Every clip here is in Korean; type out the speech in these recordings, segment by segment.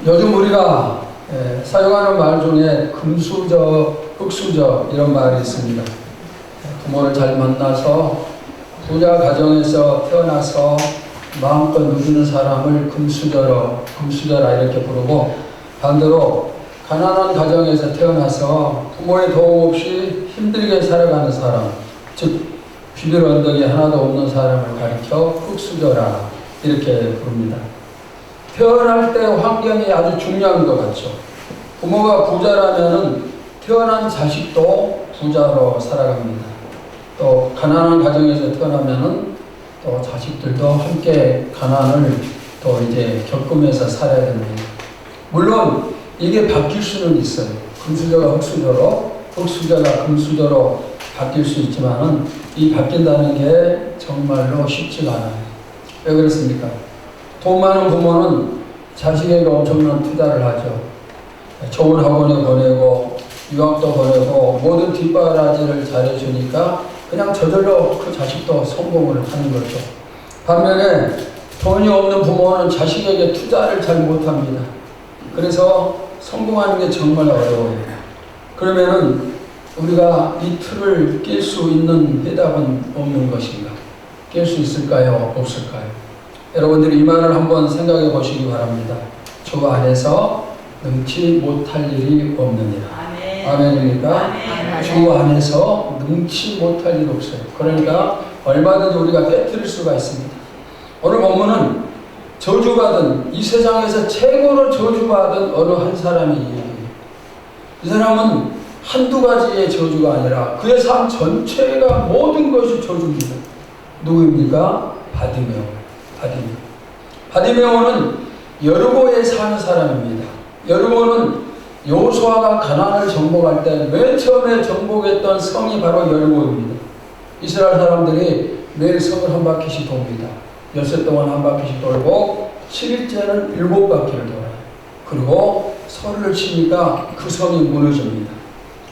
요즘 우리가 사용하는 말 중에 금수저, 흙수저 이런 말이 있습니다. 부모를 잘 만나서 부자 가정에서 태어나서 마음껏 누리는 사람을 금수저라 이렇게 부르고, 반대로 가난한 가정에서 태어나서 부모의 도움 없이 힘들게 살아가는 사람, 즉 비빌 언덕이 하나도 없는 사람을 가리켜 흙수저라 이렇게 부릅니다. 태어날 때 환경이 아주 중요한 것 같죠. 부모가 부자라면은 태어난 자식도 부자로 살아갑니다. 또 가난한 가정에서 태어나면은 또 자식들도 함께 가난을 또 이제 겪으면서 살아야 됩니다. 물론 이게 바뀔 수는 있어요. 금수저가 흙수저로, 흙수저가 금수저로 바뀔 수 있지만은 이 바뀐다는 게 정말로 쉽지가 않아요. 왜 그렇습니까? 돈 많은 부모는 자식에게 엄청난 투자를 하죠. 좋은 학원에 보내고 유학도 보내고 모든 뒷바라지를 잘해주니까 그냥 저절로 그 자식도 성공을 하는 거죠. 반면에 돈이 없는 부모는 자식에게 투자를 잘 못합니다. 그래서 성공하는 게 정말 어려워요. 그러면은 우리가 이 틀을 깰 수 있는 해답은 없는 것인가? 깰 수 있을까요? 없을까요? 여러분들이 이 말을 한번 생각해 보시기 바랍니다. 주 안에서 능치 못할 일이 없느니라. 아멘입니까? 아멘. 주 안에서 능치 못할 일 없어요. 그러니까 얼마든지 우리가 깨뜨릴 수가 있습니다. 오늘 본문은 저주받은, 이 세상에서 최고로 저주받은 어느 한 사람이 이야기해요. 이 사람은 한두 가지의 저주가 아니라 그의 삶 전체가 모든 것이 저주입니다. 누구입니까? 바디메오는 여리고에 사는 사람입니다. 여리고는 여호수아가 가나안을 정복할 때 맨 처음에 정복했던 성이 바로 여리고입니다. 이스라엘 사람들이 매일 성을 한 바퀴씩 돕니다. 엿새 동안 한 바퀴씩 돌고 7일째는 7바퀴를 돌아요. 그리고 소리를 치니까 그 성이 무너집니다.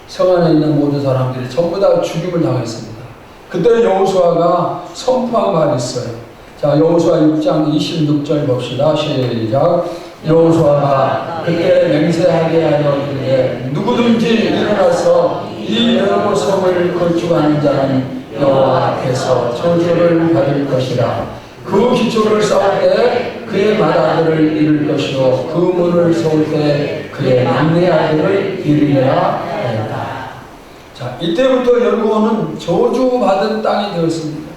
성 안에 있는 모든 사람들이 전부 다 죽임을 당했습니다. 그때 여호수아가 선포한 말이 있어요. 자, 여호수아 6장 26절 봅시다. 시작. 여호수아가 그때 맹세하게 하여 이르되 누구든지 일어나서 이 여리고 성을 건축하는 자는 여호와 앞에서 저주를 받을 것이라. 그 기초를 쌓을 때 그의 맏아들을 잃을 것이요 그 문을 세울 때 그의 막내 아들을 잃으리라 하였다. 자, 이때부터 여리고는 저주받은 땅이 되었습니다.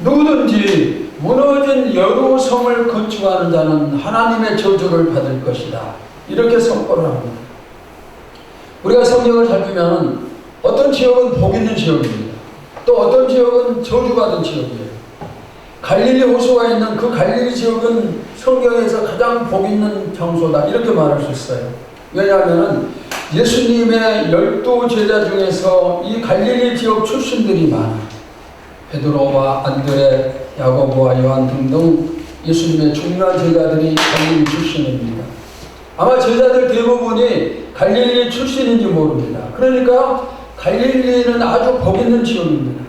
누구든지 무너진 여리고 성을 건축하는 자는 하나님의 저주를 받을 것이다. 이렇게 선포를 합니다. 우리가 성경을 살피면 어떤 지역은 복 있는 지역입니다. 또 어떤 지역은 저주받은 지역이에요. 갈릴리 호수가 있는 그 갈릴리 지역은 성경에서 가장 복 있는 장소다. 이렇게 말할 수 있어요. 왜냐하면 예수님의 12 제자 중에서 이 갈릴리 지역 출신들이 많아요. 베드로와 안드레, 야고보와 요한 등등 예수님의 중요한 제자들이 갈릴리 출신입니다. 아마 제자들 대부분이 갈릴리 출신인지 모릅니다. 그러니까 갈릴리는 아주 복 있는 지역입니다.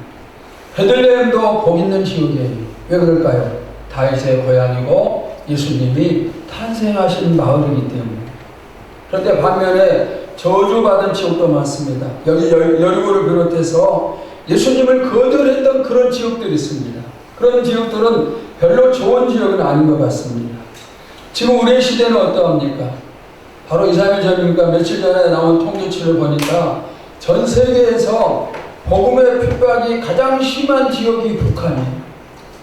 베들레헴도 복 있는 지역이에요. 왜 그럴까요? 다윗의 고향이고 예수님이 탄생하신 마을이기 때문에. 그런데 반면에 저주받은 지역도 많습니다. 여기 여리고를 비롯해서 예수님을 거절했던 그런 지역들이 있습니다. 그런 지역들은 별로 좋은 지역은 아닌 것 같습니다. 지금 우리의 시대는 어떠합니까? 바로 2, 3일 전입니까? 며칠 전에 나온 통계치를 보니까 전 세계에서 복음의 핍박이 가장 심한 지역이 북한이에요.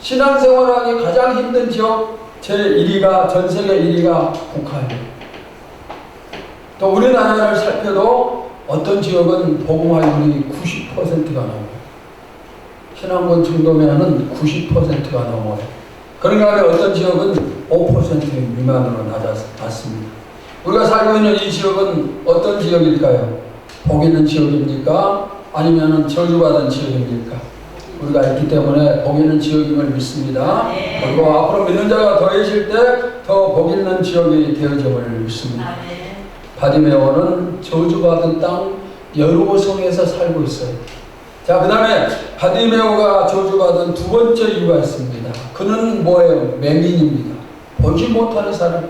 신앙생활하기 가장 힘든 지역 제1위가, 전 세계 1위가 북한이에요. 또 우리나라를 살펴도 어떤 지역은 복음화율이 90%가 넘어요. 신앙권 정도면은 90%가 넘어요. 그런가 하면 어떤 지역은 5% 미만으로 낮습니다. 우리가 살고 있는 이 지역은 어떤 지역일까요? 복 있는 지역입니까? 아니면 저주받은 지역입니까? 우리가 있기 때문에 복 있는 지역임을 믿습니다. 그리고 앞으로 믿는 자가 더해질 때 더 복 있는 지역이 되어짐을 믿습니다. 바디메오는 저주받은 땅 여리고 성에서 살고 있어요. 자, 그 다음에 바디메오가 저주받은 두 번째 이유가 있습니다. 그는 뭐예요? 맹인입니다. 보지 못하는 사람.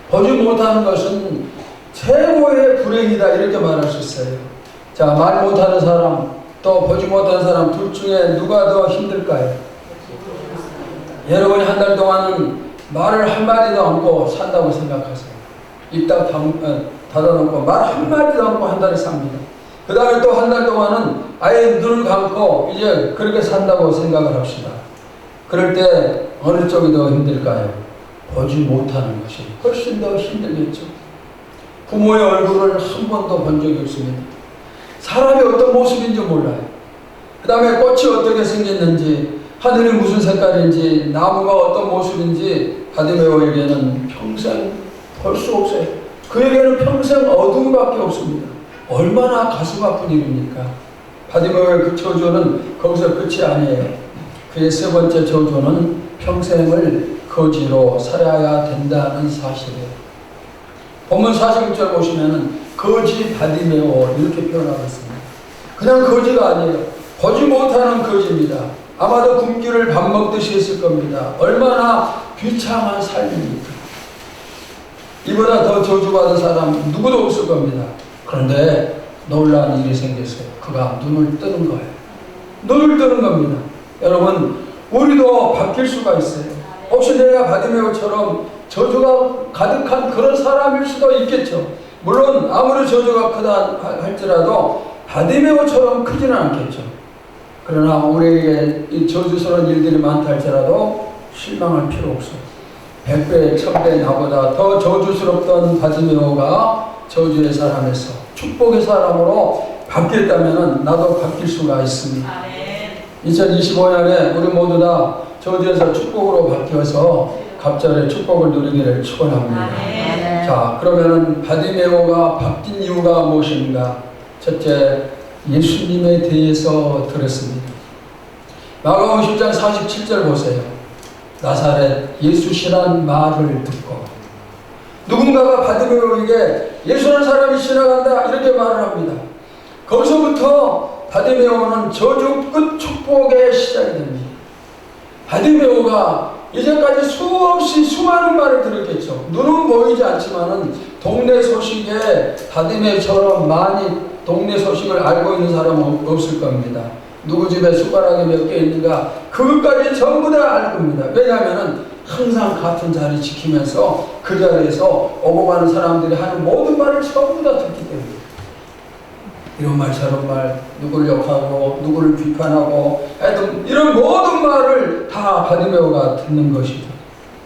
보지 못하는 것은 최고의 불행이다 이렇게 말할 수 있어요. 자, 말 못하는 사람 또 보지 못하는 사람 둘 중에 누가 더 힘들까요? 여러분이 한 달 동안은 말을 한마디도 않고 산다고 생각하세요. 입 딱 닫아놓고 말 한마디도 않고 한 달을 삽니다. 그 다음에 또 한 달 동안은 아예 눈을 감고 이제 그렇게 산다고 생각을 합시다. 그럴 때 어느 쪽이 더 힘들까요? 보지 못하는 것이 훨씬 더 힘들겠죠. 부모의 얼굴을 한 번도 본 적이 없습니다. 사람이 어떤 모습인지 몰라요. 그 다음에 꽃이 어떻게 생겼는지, 하늘이 무슨 색깔인지, 나무가 어떤 모습인지 바디메오에게는 평생 볼 수 없어요. 그에게는 평생 어둠밖에 없습니다. 얼마나 가슴 아픈 일입니까? 바디메오의 그 저주는 거기서 끝이 아니에요. 그의 세 번째 저주는 평생을 거지로 살아야 된다는 사실이에요. 본문 46절 보시면은 거지 바디메오 이렇게 표현하고 있습니다. 그냥 거지가 아니에요. 보지 못하는 거지입니다. 아마도 굶기를 밥 먹듯이 했을 겁니다. 얼마나 비참한 삶입니까? 이보다 더 저주받은 사람 누구도 없을 겁니다. 그런데 놀라운 일이 생겼어요. 그가 눈을 뜨는 거예요. 눈을 뜨는 겁니다. 여러분, 우리도 바뀔 수가 있어요. 혹시 내가 바디메오처럼 저주가 가득한 그런 사람일 수도 있겠죠. 물론 아무리 저주가 크다 할지라도 바디메오처럼 크지는 않겠죠. 그러나 우리에게 이 저주스러운 일들이 많다 할지라도 실망할 필요 없어요. 100배, 1000배 나보다 더 저주스럽던 바디메오가 저주의 사람에서 축복의 사람으로 바뀌었다면 나도 바뀔 수가 있습니다. 2025년에 우리 모두 다 저주에서 축복으로 바뀌어서 갑절의 축복을 누리기를 축원합니다. 자, 그러면은 바디메오가 바뀐 이유가 무엇인가? 첫째, 예수님에 대해서 들었습니다. 마가복음 10장 47절 보세요. 나사렛 예수시란 말을 듣고 누군가가 바디메오에게 예수라는 사람이 지나간다 이렇게 말을 합니다. 거기서부터 바디메오는 저주 끝 축복의 시작이 됩니다. 바디메오가 이제까지 수없이 수많은 말을 들었겠죠. 눈은 보이지 않지만은 동네 소식에 바디메오처럼 많이 동네 소식을 알고 있는 사람은 없을 겁니다. 누구 집에 숟가락이 몇 개 있는가 그것까지 전부 다 알 겁니다. 왜냐하면 항상 같은 자리 지키면서 그 자리에서 오고 가는 사람들이 하는 모든 말을 전부 다 듣기 때문에 이런 말 저런 말 누구를 욕하고 누구를 비판하고 하여튼 이런 모든 말을 다 바디메오가 듣는 것이죠.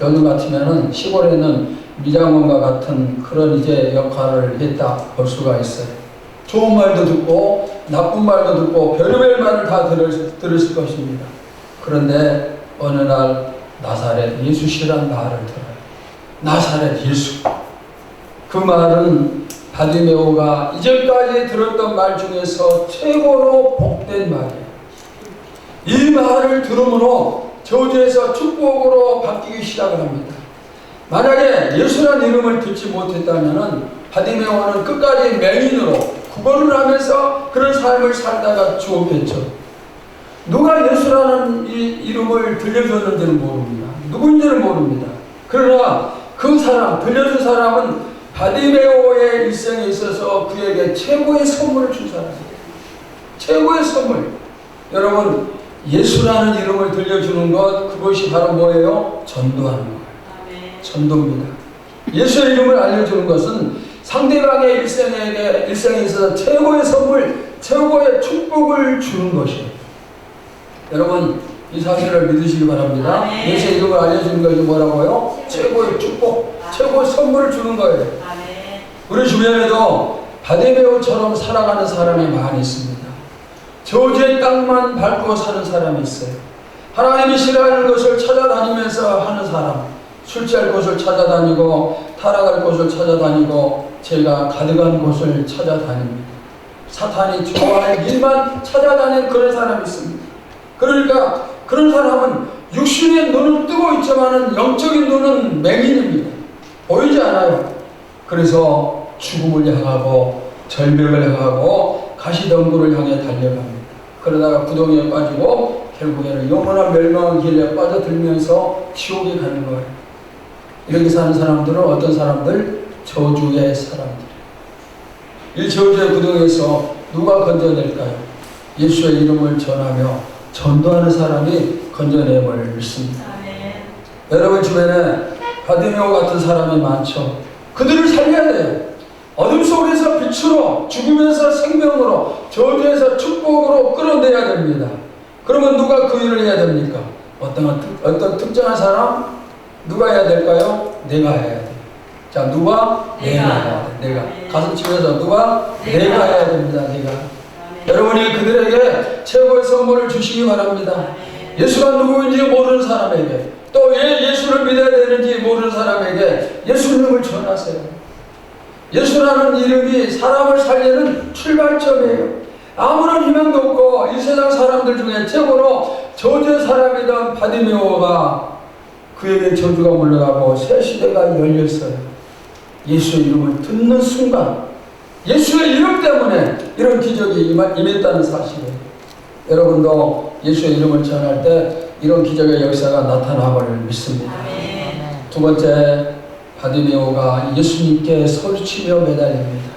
요즘 같으면은 시골에는 미장원과 같은 그런 이제 역할을 했다 볼 수가 있어요. 좋은 말도 듣고 나쁜 말도 듣고 별의별 말을 다 들었을 것입니다. 그런데 어느 날 나사렛 예수시란 말을 들어요. 나사렛 예수. 그 말은 바디메오가 이전까지 들었던 말 중에서 최고로 복된 말이에요. 이 말을 들음으로 저주에서 축복으로 바뀌기 시작을 합니다. 만약에 예수라는 이름을 듣지 못했다면 바디메오는 끝까지 맹인으로 구걸을 하면서 그런 삶을 살다가 죽었겠죠. 누가 예수라는 이 이름을 들려줬는지는 모릅니다. 누구인지는 모릅니다. 그러나 그 사람, 들려준 사람은 바디메오의 일생에 있어서 그에게 최고의 선물을 준 사람이에요. 최고의 선물. 여러분, 예수라는 이름을 들려주는 것, 그것이 바로 뭐예요? 전도하는 거예요. 전도입니다. 예수의 이름을 알려주는 것은 상대방의 일생에 있어서 최고의 선물, 최고의 축복을 주는 것이에요. 여러분, 이 사실을 믿으시기 바랍니다. 예수의 이름을 알려주는 것이 뭐라고요? 최고의 축복, 최고의 선물을 주는 거예요. 우리 주변에도 바디메오처럼 살아가는 사람이 많이 있습니다. 저주의 땅만 밟고 사는 사람이 있어요. 하나님이 싫어하는 것을 찾아다니면서 하는 사람, 술 취할 곳을 찾아다니고 타락할 곳을 찾아다니고 죄가 가득한 곳을 찾아다닙니다. 사탄이 좋아할 일만 찾아다니는 그런 사람이 있습니다. 그러니까 그런 사람은 육신의 눈은 뜨고 있지만 영적인 눈은 맹인입니다. 보이지 않아요. 그래서 죽음을 향하고 절벽을 향하고 가시덤불을 향해 달려갑니다. 그러다가 구덩이에 빠지고 결국에는 영원한 멸망의 길에 빠져들면서 지옥에 가는 거예요. 이렇게 사는 사람들은 어떤 사람들? 저주의 사람들. 이 저주의 구덩이에서 누가 건져낼까요? 예수의 이름을 전하며 전도하는 사람이 건져내버릴 믿습니다. 여러분 주변에 바디메오 같은 사람이 많죠. 그들을 살려야 돼요. 어둠 속에서 빛으로, 죽음에서 생명으로, 저주에서 축복으로 끌어내야 됩니다. 그러면 누가 그 일을 해야 됩니까? 어떤 특정한 사람? 누가 해야 될까요? 내가 해야 돼요. 자, 누가? 내가 해야 돼. 내가. 가슴 치면서 누가? 내가 해야 됩니다. 내가. 여러분이 그들에게 최고의 선물을 주시기 바랍니다. 예수가 누구인지 모르는 사람에게, 또 왜 예수를 믿어야 되는지 모르는 사람에게 예수님을 전하세요. 예수라는 이름이 사람을 살리는 출발점이에요. 아무런 희망도 없고 이 세상 사람들 중에 최고로 저주의 사람이던 바디메오가 그에게 저주가 물러가고 새 시대가 열렸어요. 예수의 이름을 듣는 순간 예수의 이름 때문에 이런 기적이 임했다는 사실이에요. 여러분도 예수의 이름을 전할 때 이런 기적의 역사가 나타나버릴 믿습니다. 두 번째, 바디메오가 예수님께 소리치며 매달립니다.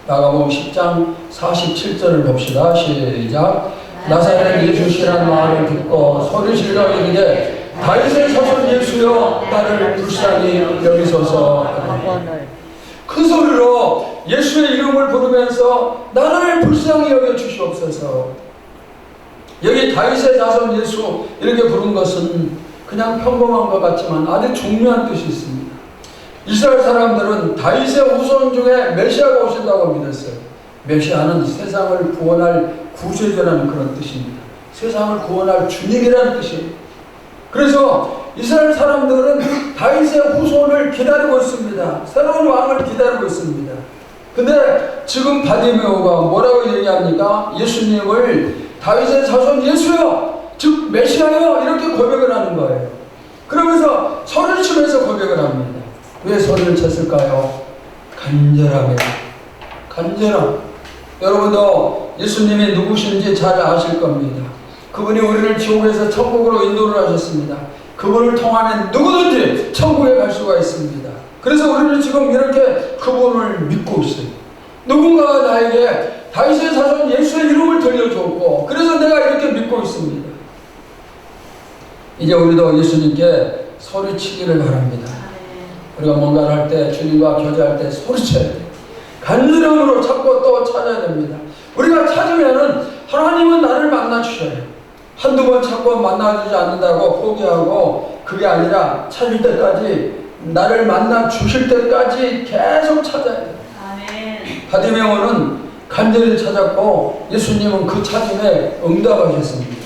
마가복음 10장 47절을 봅시다. 시작. 나사렛 예수시라는 말을 듣고 소리질러 이르되 다윗의 자손 예수여 나를 불쌍히 여기소서. 큰 소리로 예수의 이름을 부르면서 나를 불쌍히 여겨 주시옵소서. 여기 다윗의 자손 예수 이렇게 부른 것은 그냥 평범한 것 같지만 아주 중요한 뜻이 있습니다. 이스라엘 사람들은 다윗의 후손 중에 메시아가 오신다고 믿었어요. 메시아는 세상을 구원할 구세주라는 그런 뜻입니다. 세상을 구원할 주님이라는 뜻입니다. 그래서 이스라엘 사람들은 다윗의 후손을 기다리고 있습니다. 새로운 왕을 기다리고 있습니다. 근데 지금 바디메오가 뭐라고 얘기합니까? 예수님을 다윗의 자손 예수여, 즉 메시아여 이렇게 고백을 하는 거예요. 그러면서 소리를 치면서 고백을 합니다. 왜 소리를 쳤을까요? 간절함이에요. 간절함. 여러분도 예수님이 누구신지 잘 아실 겁니다. 그분이 우리를 지옥에서 천국으로 인도를 하셨습니다. 그분을 통하면 누구든지 천국에 갈 수가 있습니다. 그래서 우리는 지금 이렇게 그분을 믿고 있어요. 누군가가 나에게 다윗의 자손 예수의 이름을 들려줬고 그래서 내가 이렇게 믿고 있습니다. 이제 우리도 예수님께 소리치기를 바랍니다. 우리가 뭔가를 할 때, 주님과 교제할 때 소리쳐야 돼요. 간절함으로 찾고 또 찾아야 됩니다. 우리가 찾으면은 하나님은 나를 만나주셔요. 한두 번 찾고 만나주지 않는다고 포기하고 그게 아니라 찾을 때까지, 나를 만나 주실 때까지 계속 찾아야 돼요. 바디메오는 간절히 찾았고 예수님은 그 찾음에 응답하셨습니다.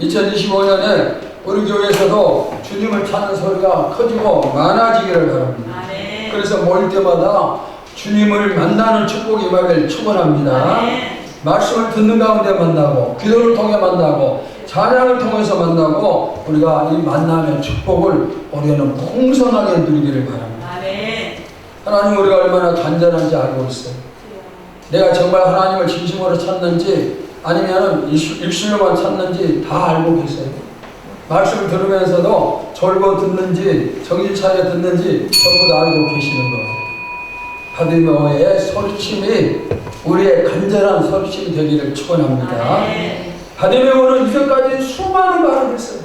2025년에 우리 교회에서도 주님을 찾는 소리가 커지고 많아지기를 바랍니다. 그래서 모일 때마다 주님을 만나는 축복이 임하길 축원합니다. 말씀을 듣는 가운데 만나고 기도를 통해 만나고 찬양을 통해서 만나고 우리가 이 만남의 축복을 올해는 풍성하게 누리기를 바랍니다. 하나님 우리가 얼마나 간절한지 알고 있어요. 내가 정말 하나님을 진심으로 찾는지 아니면 입술로만 찾는지 다 알고 계세요. 말씀을 들으면서도 졸고 듣는지 정신 차려 듣는지 전부 다 알고 계시는 거예요. 바디메오의 소리침이 우리의 간절한 소리침이 되기를 축원합니다. 바디메오는 이전까지 수많은 말을 했어요.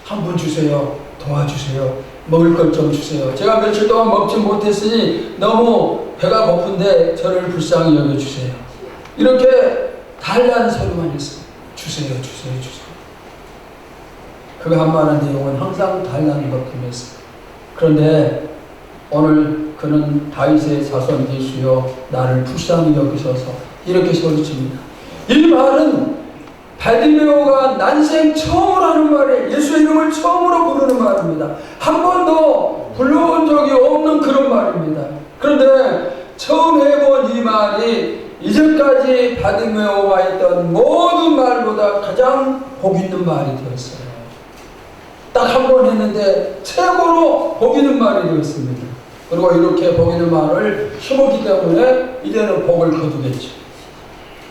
한 분 주세요. 도와주세요. 먹을 것 좀 주세요. 제가 며칠 동안 먹지 못했으니 너무 배가 고픈데 저를 불쌍히 여겨주세요. 이렇게 달라는 소리만 했어요. 주세요, 주세요, 주세요. 그 한 말의 내용은 항상 달라는 것 뿐이었어요. 그런데 오늘 그는 다윗의 자손 예수여 나를 불쌍히 여기셔서 이렇게 소리칩니다. 이 말은 바디메오가 난생 처음으로 하는 말이에요. 예수의 이름을 처음으로 부르는 말입니다. 한 번도 불러본 적이 없는 그런 말입니다. 그런데 처음 해본 이 말이 이전까지 바디메오가 했던 모든 말보다 가장 복 있는 말이 되었어요. 딱 한 번 했는데 최고로 복 있는 말이 되었습니다. 그리고 이렇게 복 있는 말을 심었기 때문에 이제는 복을 거두겠죠.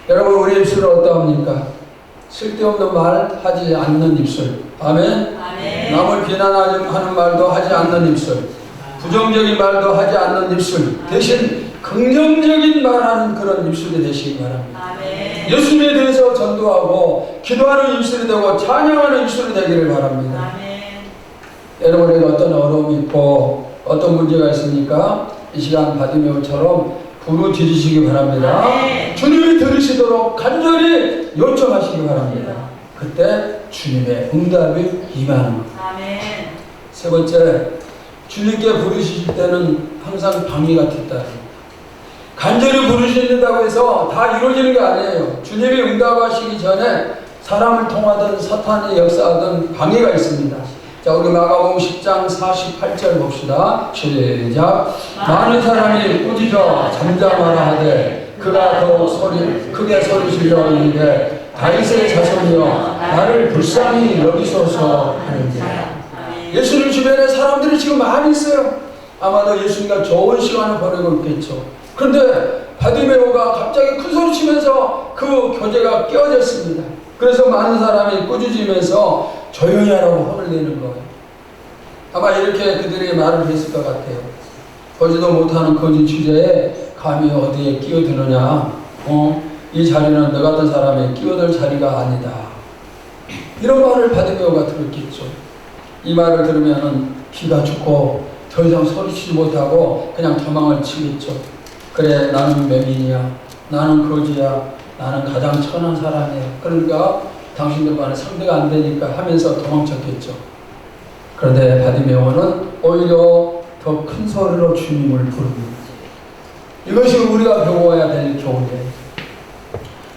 여러분 우리 입술은 어떠합니까? 쓸데없는 말 하지 않는 입술. 아멘. 남을 비난하는 말도 하지 않는 입술. 부정적인 말도 하지 않는 입술, 대신 긍정적인 말하는 그런 입술이 되시기 바랍니다. 아멘. 예수님에 대해서 전도하고 기도하는 입술이 되고 찬양하는 입술이 되기를 바랍니다. 아멘. 여러분에게 어떤 어려움이 있고 어떤 문제가 있습니까? 이 시간 바디메오처럼 부르짖으시기 바랍니다. 아멘. 주님이 들으시도록 간절히 요청하시기 바랍니다. 그때 주님의 응답이 임하는 것. 아멘. 세 번째, 주님께 부르실 때는 항상 방해가 됐다. 간절히 부르신다고 해서 다 이루어지는 게 아니에요. 주님이 응답하시기 전에 사람을 통하든 사탄이 역사하든 방해가 있습니다. 자, 우리 마가복음 10장 48절 봅시다. 시작. 많은 사람이 꾸짖어 잠잠하라 하되 그가 더욱 크게 소리 질러 이르되 다윗의 자손이여 나를 불쌍히 여기소서 하는지라. 예수님 주변에 사람들이 지금 많이 있어요. 아마도 예수님과 좋은 시간을 보내고 있겠죠. 그런데 바디메오가 갑자기 큰 소리 치면서 그 교제가 깨어졌습니다. 그래서 많은 사람이 꾸짖으면서 조용히 하라고 혼을 내는 거예요. 아마 이렇게 그들이 말을 했을 것 같아요. 보지도 못하는 거짓 주제에 감히 어디에 끼어드느냐. 이 자리는 너 같은 사람이 끼어들 자리가 아니다. 이런 말을 바디메오가 들었겠죠. 이 말을 들으면 기가 죽고 더 이상 소리치지 못하고 그냥 도망을 치겠죠. 그래, 나는 맹인이야. 나는 거지야. 나는 가장 천한 사람이야. 그러니까 당신들과는 상대가 안 되니까 하면서 도망쳤겠죠. 그런데 바디메오는 오히려 더 큰 소리로 주님을 부릅니다. 이것이 우리가 배워야 될 교훈이에요.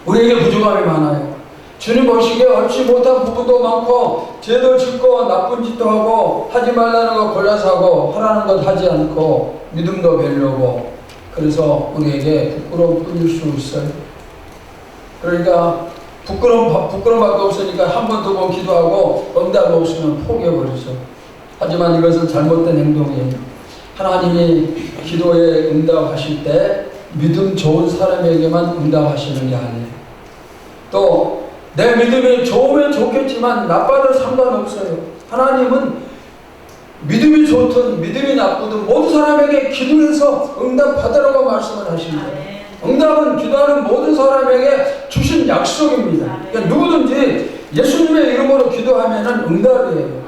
우리에게 부족함이 많아요. 주님 보시기에 옳지 못한 부분도 많고 죄도 짓고 나쁜 짓도 하고 하지 말라는 거 골라서 하고 하라는 것 하지 않고 믿음도 별로고 그래서 우리에게 부끄러움 뿐일 수 있어요. 그러니까 부끄러움밖에 없으니까 한 번, 두 번 기도하고 응답이 없으면 포기해버리죠. 하지만 이것은 잘못된 행동이에요. 하나님이 기도에 응답하실 때 믿음 좋은 사람에게만 응답하시는 게 아니에요. 또 내 믿음이 좋으면 좋겠지만 나빠도 상관없어요. 하나님은 믿음이 좋든 믿음이 나쁘든 모든 사람에게 기도해서 응답받으라고 말씀을 하십니다. 응답은 기도하는 모든 사람에게 주신 약속입니다. 그러니까 누구든지 예수님의 이름으로 기도하면 응답이에요.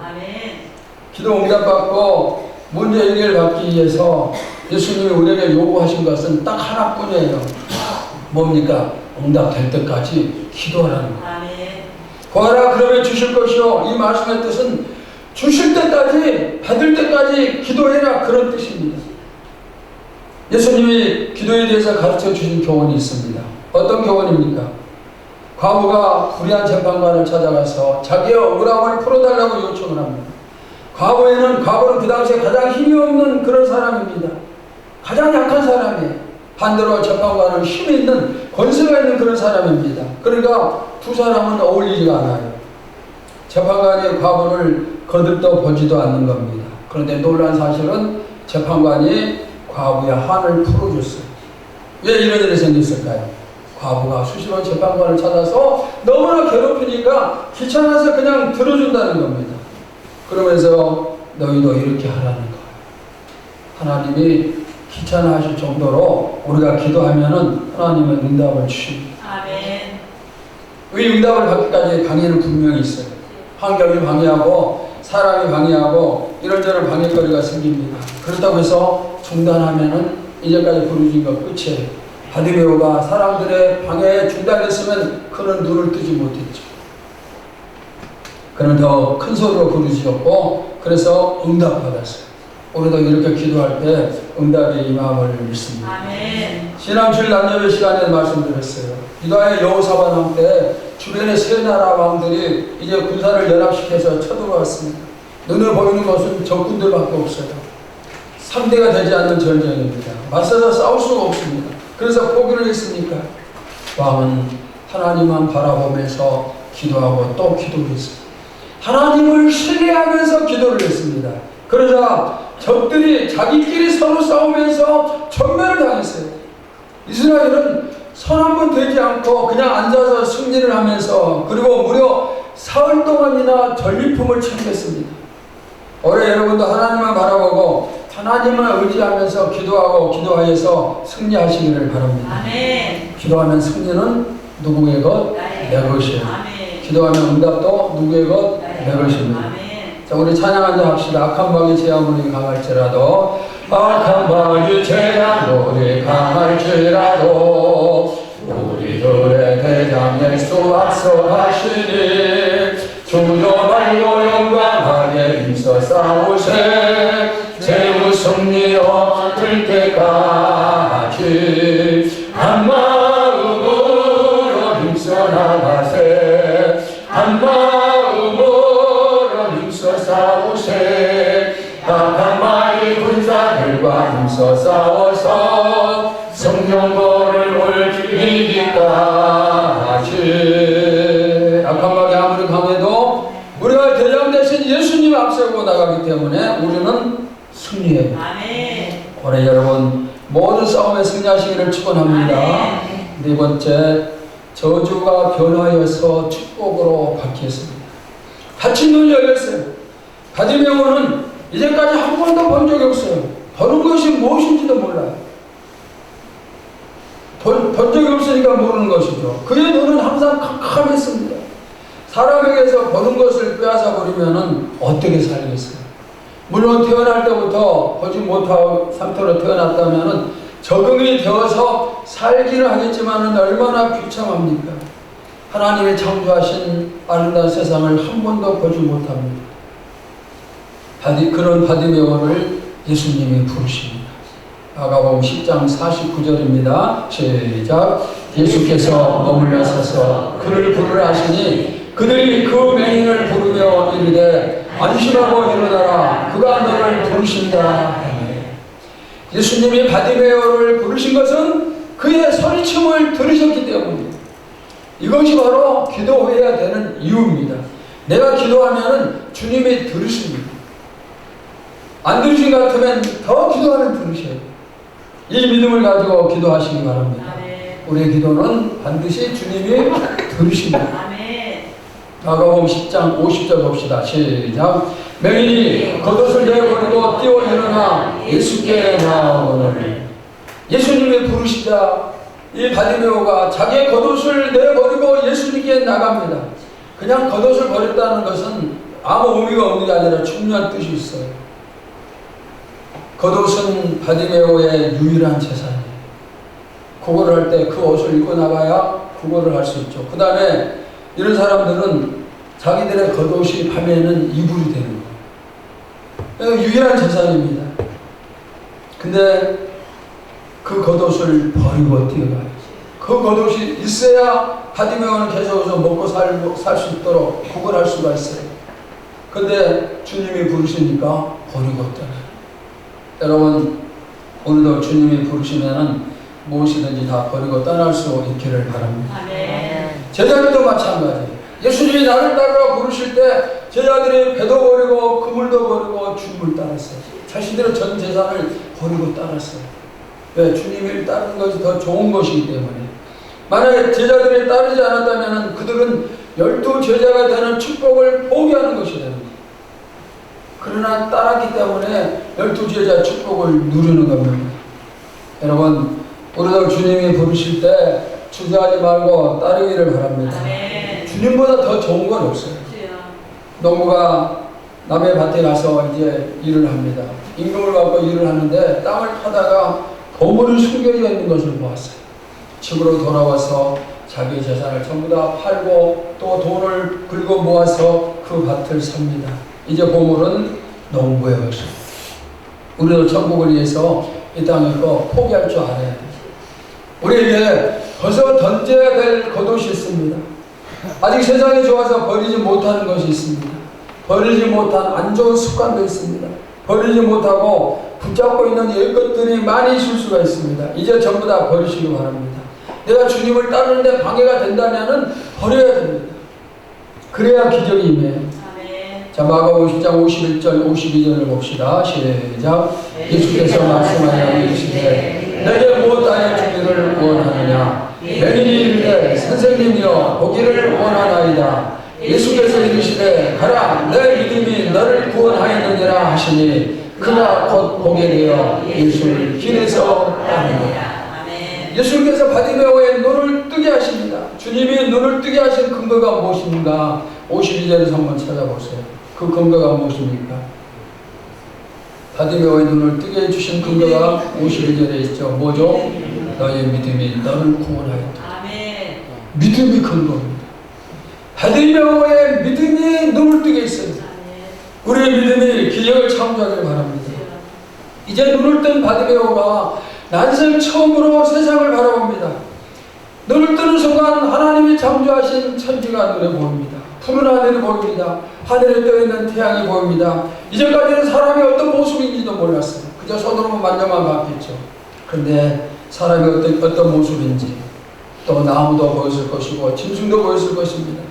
기도 응답받고 문제 해결받기 위해서 예수님이 우리에게 요구하신 것은 딱 하나뿐이에요. 뭡니까? 응답될 때까지 기도하라는 거예요. 구하라 그러면 주실 것이요. 이 말씀의 뜻은 주실 때까지 받을 때까지 기도해라 그런 뜻입니다. 예수님이 기도에 대해서 가르쳐 주신 교훈이 있습니다. 어떤 교훈입니까? 과부가 불의한 재판관을 찾아가서 자기의 억울함을 풀어달라고 요청을 합니다. 과부는 그 당시에 가장 힘이 없는 그런 사람입니다. 가장 약한 사람이에요. 반대로 재판관은 힘이 있는 권세가 있는 그런 사람입니다. 그러니까 두 사람은 어울리지가 않아요. 재판관이 과부를 거듭도 보지도 않는 겁니다. 그런데 놀란 사실은 재판관이 과부의 한을 풀어줬어요. 왜 이런 일이 생겼을까요? 과부가 수시로 재판관을 찾아서 너무나 괴롭히니까 귀찮아서 그냥 들어준다는 겁니다. 그러면서 너희도 이렇게 하라는 거예요. 하나님이 귀찮아하실 정도로 우리가 기도하면은 하나님은 응답을 주십니다. 아멘. 이 응답을 받기까지 방해는 분명히 있어요. 환경이 방해하고 사람이 방해하고 이런저런 방해거리가 생깁니다. 그렇다고 해서 중단하면은 이제까지 부르신 것 끝이에요. 바디메오가 사람들의 방해에 중단했으면 그는 눈을 뜨지 못했죠. 그는 더 큰 소리로 부르짖었고 그래서 응답받았어요. 우리도 이렇게 기도할 때 응답의 임함을 믿습니다. 아멘. 신앙주일 남녀의 시간에 말씀드렸어요. 유다의 여호사밧 왕 때 주변의 세 나라 왕들이 이제 군사를 연합시켜서 쳐들어왔습니다. 눈에 보이는 것은 적군들밖에 없어요. 상대가 되지 않는 전쟁입니다. 맞서서 싸울 수가 없습니다. 그래서 포기를 했으니까 왕은 하나님만 바라보면서 기도하고 또 기도했습니다. 하나님을 신뢰하면서 기도를 했습니다. 그러자 적들이 자기끼리 서로 싸우면서 전멸을 당했어요. 이스라엘은 선 한 번 되지 않고 그냥 앉아서 승리를 하면서 그리고 무려 사흘 동안이나 전리품을 챙겼습니다. 올해 여러분도 하나님만 바라보고 하나님을 의지하면서 기도하고 기도하여서 승리하시기를 바랍니다. 아멘. 기도하면 승리는 누구의 것? 내 것이에요. 아멘. 기도하면 응답도 누구의 것? 내 것입니다. 아멘. 자, 우리 찬양 한번 합시다. 악한 마귀 제 아무리 강할지라도, 악한 마귀 제 아무리 강할지라도 우리들의 대장 예수 앞서가시니 주여 말고 용감하게 힘써 싸우세. 제우 승리 얻을 때까지 한 마음으로 힘써 나가세. 한 마음으로 힘써 싸우세. 악한 마귀 군사들과 힘써 싸워서 성령벌을 올리기까지. 악한 마귀 아무리 강해도 우리가 대장 대신 예수님 앞세우고 나가기 때문에 우리는 승리해요. 아멘. 올해 여러분 모든 싸움에 승리하시기를 축원합니다. 네 번째, 저주가 변하여서 축복으로 바뀌었습니다. 닫힌 눈이 열렸어요. 바디메오는 이제까지 한 번도 본 적이 없어요. 보는 것이 무엇인지도 몰라요. 본 적이 없으니까 모르는 것이죠. 그의 눈은 항상 캄캄했습니다. 사람에게서 보는 것을 빼앗아 버리면 어떻게 살겠어요? 물론 태어날 때부터 보지 못하고 상태로 태어났다면 적응이 되어서 살기는 하겠지만 얼마나 비참합니까? 하나님이 창조하신 아름다운 세상을 한 번도 보지 못합니다. 그런 바디메오를 예수님이 부르십니다. 마가복음 10장 49절입니다. 시작. 예수께서 머물러 서서 그를 부르라 하시니 그들이 그 맹인을 부르며 이르되 안심하고 일어나라. 그가 너를 부르신다. 예수님이 바디메오를 부르신 것은 그의 소리침을 들으셨기 때문입니다. 이것이 바로 기도해야 되는 이유입니다. 내가 기도하면 주님이 들으십니다. 안 들으신 것 같으면 더 기도하면 들으셔야 돼요. 이 믿음을 가지고 기도하시기 바랍니다. 아멘. 우리의 기도는 반드시 주님이 들으십니다. 아멘. 마가복음 10장 50절 봅시다. 시작. 맹인이 겉옷을 내버리고 뛰어 일어나 예수께 나오노니. 예수님이 부르시자 이 바디메오가 자기의 겉옷을 내버리고 예수님께 나갑니다. 그냥 겉옷을 버렸다는 것은 아무 의미가 없는 게 아니라 중요한 뜻이 있어요. 겉옷은 바디메오의 유일한 재산이에요. 구걸을 할 때 그 옷을 입고 나가야 구걸을 할 수 있죠. 그 다음에 이런 사람들은 자기들의 겉옷이 밤에는 이불이 되는 거예요. 유일한 재산입니다. 근데 그 겉옷을 버리고 뛰어가요. 그 겉옷이 있어야 바디메오는 계속해서 먹고 살 수 있도록 구걸할 수가 있어요. 근데 주님이 부르시니까 버리고 떠나요. 여러분, 오늘도 주님이 부르시면은 무엇이든지 다 버리고 떠날 수 있기를 바랍니다. 아멘. 제자들도 마찬가지예요. 예수님이 나를 따르라 부르실 때 제자들이 배도 버리고 그물도 버리고 주님을 따랐어요. 자신들의 전 재산을 버리고 따랐어요. 왜? 주님을 따르는 것이 더 좋은 것이기 때문에. 만약에 제자들이 따르지 않았다면 그들은 12제자가 되는 축복을 포기하는 것이 됩니다. 그러나 따랐기 때문에 12제자 축복을 누리는 겁니다. 여러분, 우리도 주님이 부르실 때 주저하지 말고 따르기를 바랍니다. 아멘. 주님보다 더 좋은 건 없어요. 농부가 남의 밭에 가서 이제 일을 합니다. 임금을 받고 일을 하는데 땅을 파다가 보물이 숨겨져 있는 것을 보았어요. 집으로 돌아와서 자기 재산을 전부 다 팔고 또 돈을 긁어 모아서 그 밭을 삽니다. 이제 보물은 농부의 것입니다. 우리도 천국을 위해서 이 땅을 포기할 줄 알아야 돼요. 우리에게 벗어 던져야 될 겉옷이 있습니다. 아직 세상이 좋아서 버리지 못하는 것이 있습니다. 버리지 못한 안 좋은 습관도 있습니다. 버리지 못하고 붙잡고 있는 옛것들이 많이 있을 수가 있습니다. 이제 전부 다 버리시기 바랍니다. 내가 주님을 따르는데 방해가 된다면 버려야 됩니다. 그래야 기적이 임해요. 자, 마가복음 10장 51절 52절을 봅시다. 시작. 예수께서 말씀하여 이르시되 내게 무엇하여 주기를 원하느냐. 맹인이 이르되 선생님이여 보기를 원하나이다. 예수께서 이르시되 가라 내 믿음이 너를 구원하였느니라 하시니 그가 곧 보게 되어 예수를 길에서 따르니라. 예수님께서 바디메오의 눈을 뜨게 하십니다. 주님이 눈을 뜨게 하신 근거가 무엇인가? 52절에서 한번 찾아보세요. 그 근거가 무엇입니까? 바디메오의 눈을 뜨게 해주신 근거가 52절에 있죠. 뭐죠? 너의 믿음이 너를 구원하였다. 믿음이 근거입니다. 바디메오의 믿음이 눈을 뜨게 했습니다. 우리의 믿음이 기적을 창조하길 바랍니다. 이제 눈을 뜬 바디메오가 난생 처음으로 세상을 바라봅니다. 눈을 뜨는 순간 하나님이 창조하신 천지가 눈에 보입니다. 푸른 하늘이 보입니다. 하늘에 떠있는 태양이 보입니다. 이제까지는 사람이 어떤 모습인지도 몰랐어요. 그저 손으로만 만져만 봤겠죠. 그런데 사람이 어떤 모습인지 또 나무도 보였을 것이고 짐승도 보였을 것입니다.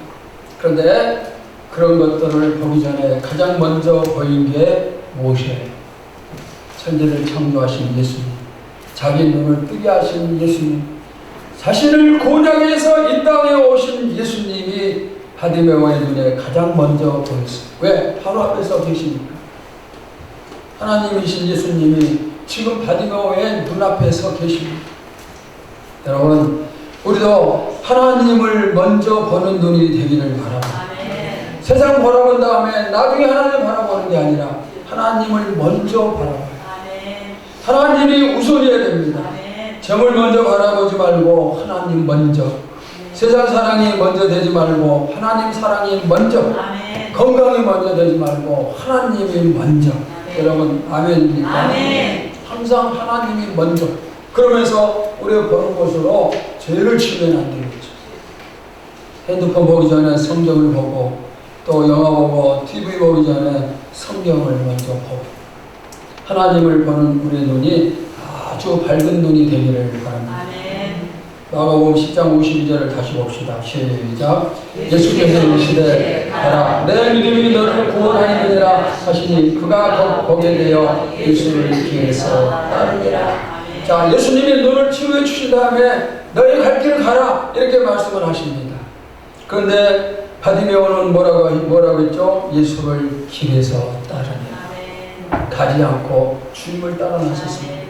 그런데 그런 것들을 보기 전에 가장 먼저 보인 게 무엇이에요? 천지를 창조하신 예수님, 자기 눈을 뜨게 하신 예수님, 자신을 고하기 위해서 이 땅에 오신 예수님이 바디메오의 눈에 가장 먼저 보였어요. 왜? 바로 앞에서 계시니까. 하나님이신 예수님이 지금 바디메오의 눈앞에 서 계십니다. 여러분, 우리도 하나님을 먼저 보는 눈이 되기를 바랍니다. 세상 바라본 다음에 나중에 하나님을 바라보는 게 아니라 하나님을 먼저 바라봐요. 하나님이 우선이어야 됩니다. 점을 먼저 바라보지 말고 하나님 먼저. 세상 사랑이 먼저 되지 말고 하나님 사랑이 먼저. 건강이 먼저 되지 말고 하나님이 먼저. 여러분 아멘입니까? 항상 하나님이 먼저. 그러면서 우리가 보는 것으로 죄를 치면 안 되겠죠. 핸드폰 보기 전에 성경을 보고 또 영화 보고 TV 보기 전에 성경을 먼저 보고 하나님을 보는 우리의 눈이 아주 밝은 눈이 되기를 바랍니다. 마가복음 10장 52절을 다시 봅시다. 시작. 예수께서 이르시되 가라 내 믿음이 너를 구원하느니라 하시니 그가 곧 보게 되어 예수를 길에서 따르니라. 자, 예수님이 눈을 치유해 주신 다음에 너희 갈 길을 가라 이렇게 말씀을 하십니다. 그런데 바디메오는 뭐라고 했죠? 예수를 길에서 따르니라. 가지 않고 주님을 따라 나섰습니다.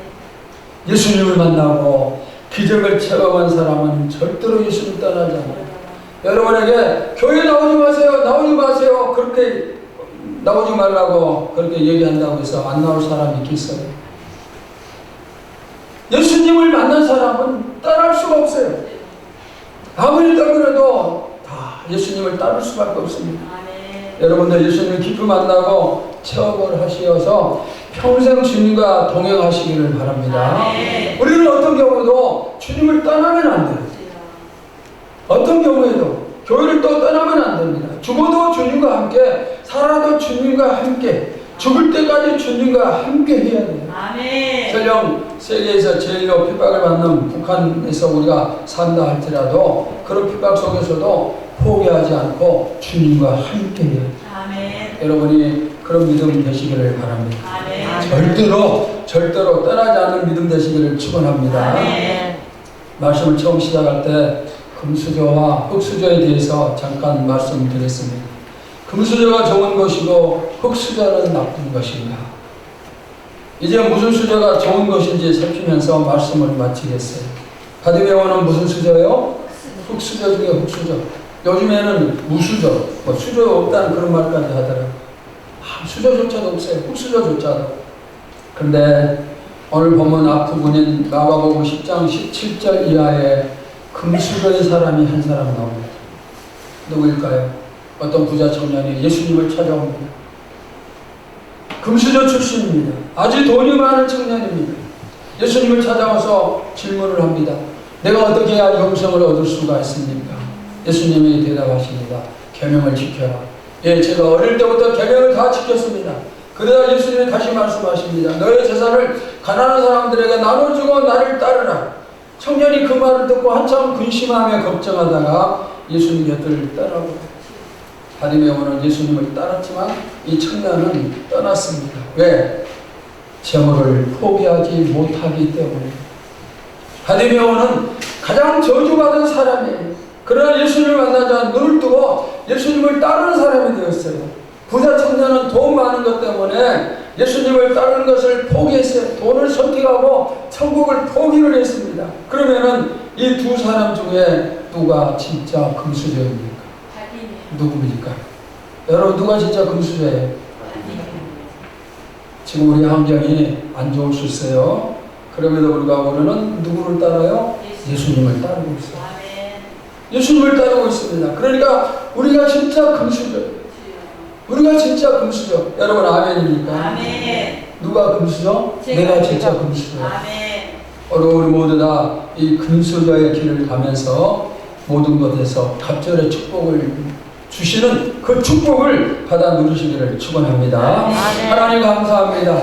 예수님을 만나고 기적을 체험한 사람은 절대로 예수를 떠나지 않아요. 여러분에게 교회 나오지 마세요, 나오지 마세요, 그렇게 나오지 말라고 그렇게 얘기한다고 해서 안 나올 사람이 있겠어요? 예수님을 만난 사람은 떠날 수가 없어요. 아무리 떠그래도 다 예수님을 따를 수밖에 없습니다. 여러분들 예수님을 깊이 만나고 체험을 하시어서 평생 주님과 동행하시기를 바랍니다. 우리는 어떤 경우도 주님을 떠나면 안 돼요. 어떤 경우에도 교회를 또 떠나면 안 됩니다. 죽어도 주님과 함께, 살아도 주님과 함께, 죽을 때까지 주님과 함께 해야 돼요. 설령 세계에서 제일로 핍박을 받는 북한에서 우리가 산다 할지라도 그런 핍박 속에서도 포기하지 않고 주님과 함께 해야 돼요. 여러분이 그런 믿음 되시기를 바랍니다. 절대로 떠나지 않는 믿음 되시기를 축원합니다. 말씀을 처음 시작할 때 금수저와 흙수저에 대해서 잠깐 말씀드렸습니다. 금수저가 좋은 것이고 흙수저는 나쁜 것인가? 이제 무슨 수저가 좋은 것인지 살피면서 말씀을 마치겠어요. 바디메오는 무슨 수저예요? 흙수저 중에 흙수저. 요즘에는 무수저, 수저 없다는 그런 말까지 하더라고요. 수저조차도 없어요. 흙수저조차도. 그런데 오늘 본문 앞부분인 마가복음 10장 17절 이하에 금수저의 사람이 한 사람 나옵니다. 누구일까요? 어떤 부자 청년이 예수님을 찾아옵니다. 금수저 출신입니다. 아주 돈이 많은 청년입니다. 예수님을 찾아와서 질문을 합니다. 내가 어떻게 해야 영생을 얻을 수가 있습니까? 예수님이 대답하십니다. 계명을 지켜라. 예, 제가 어릴 때부터 계명을 다 지켰습니다. 그러다 예수님이 다시 말씀하십니다. 너의 재산을 가난한 사람들에게 나눠주고 나를 따르라. 청년이 그 말을 듣고 한참 근심하며 걱정하다가 예수님 곁을 떠나고 바디메오는 예수님을 따랐지만 이 청년은 떠났습니다. 왜? 재물을 포기하지 못하기 때문에. 바디메오는 가장 저주받은 사람이에요. 그러나 예수님을 만나자 눈을 뜨고 예수님을 따르는 사람이 되었어요. 부자 청년은 돈 많은 것 때문에 예수님을 따르는 것을 포기했어요. 돈을 선택하고 천국을 포기를 했습니다. 그러면은 이 두 사람 중에 누가 진짜 금수저입니까? 누굽니까? 여러분, 누가 진짜 금수저예요? 지금 우리 환경이 안 좋을 수 있어요. 그럼에도 불구하고 우리는 누구를 따라요? 예수님을 따르고 있어요. 예수님을 따르고 있습니다. 그러니까 우리가 진짜 금수저예요. 우리가 진짜 금수저. 여러분, 아멘입니까? 아멘. 누가 금수저? 내가 진짜 금수저. 아멘. 우리 모두 다 이 금수저의 길을 가면서 모든 것에서 갑절의 축복을 주시는 그 축복을 받아 누리시기를 축원합니다. 아멘. 하나님 감사합니다.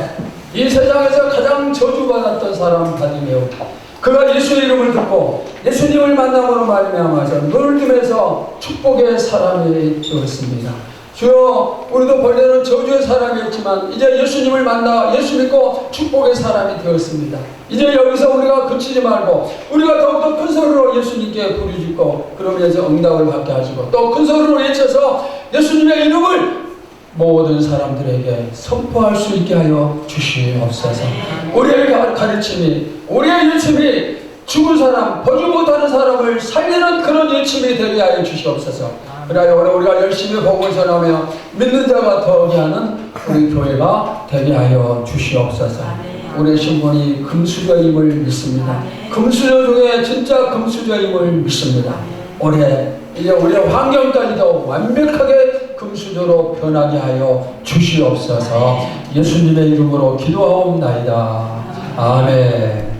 이 세상에서 가장 저주받았던 사람 바디메오, 그가 예수의 이름을 듣고 예수님을 만남으로 말미암아서 눈을 뜨면서 축복의 사람이 되었습니다. 주여, 우리도 본래는 저주의 사람이었지만 이제 예수님을 만나 예수 믿고 축복의 사람이 되었습니다. 이제 여기서 우리가 그치지 말고 우리가 더욱더 큰 소리로 예수님께 부르짖고 그러면서 응답을 받게 하시고 또 큰 소리로 외쳐서 예수님의 이름을 모든 사람들에게 선포할 수 있게 하여 주시옵소서. 우리의 가르침이, 우리의 일침이 죽은 사람, 보지 못하는 사람을 살리는 그런 일침이 되게 하여 주시옵소서. 그래야 우리가 열심히 복음을 전하며 믿는 자가 더하게 하는 우리 교회가 되게 하여 주시옵소서. 우리의 신분이 금수저임을 믿습니다. 금수저 중에 진짜 금수저임을 믿습니다. 올해 이제 우리의 환경까지도 완벽하게 금수저로 변하게 하여 주시옵소서. 예수님의 이름으로 기도하옵나이다. 아멘.